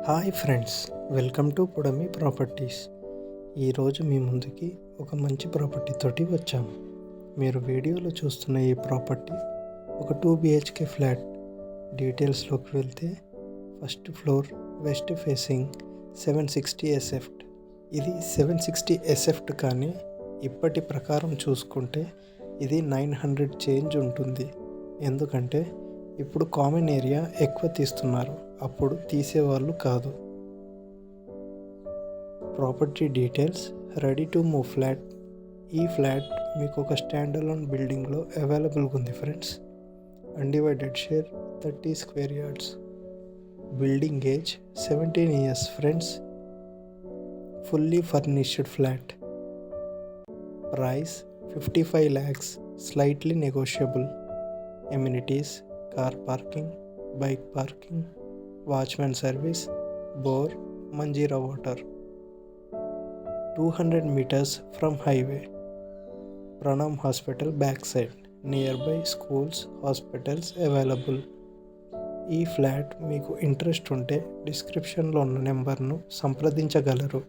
Hi friends, welcome to పుడమి properties. ఈరోజు మీ ముందుకి ఒక మంచి ప్రాపర్టీ తోటి వచ్చాము. మీరు వీడియోలో చూస్తున్న ఈ ప్రాపర్టీ ఒక 2 BHK ఫ్లాట్. డీటెయిల్స్లోకి వెళ్తే first floor west facing 760 SFT. ఇది 760 ఎస్ఎఫ్ట్ కానీ ఇప్పటి ప్రకారం చూసుకుంటే ఇది 900 చేంజ్ ఉంటుంది. ఎందుకంటే ఇప్పుడు కామన్ ఏరియా ఎక్కువ తీస్తున్నారు, అప్పుడు తీసేవాళ్ళు కాదు. Property details: ready to move flat. ఈ ఫ్లాట్ మీకు ఒక స్టాండ్ అలోన్ బిల్డింగ్లో అవైలబుల్గా ఉంది friends. Undivided share 30 square yards. Building age 17 years friends. Fully furnished flat. Price 55 lakhs, slightly negotiable. Amenities: car parking, bike parking, watchmen service, bore, Manjeera water. 200 meters from highway. Pranam hospital back side. Near by schools, hospitals available. ఈ flat మీకు interest ఉంటే డిస్క్రిప్షన్లో ఉన్న నెంబర్ను సంప్రదించగలరు.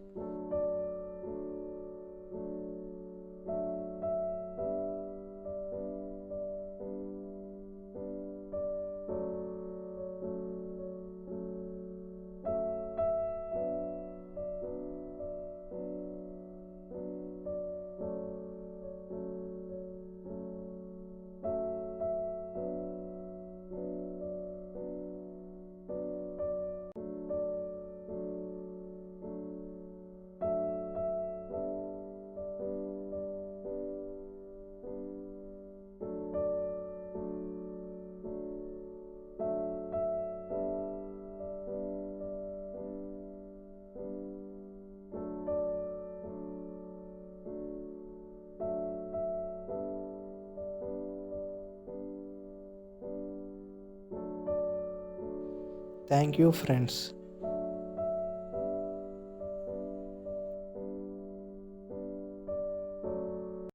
Thank you friends.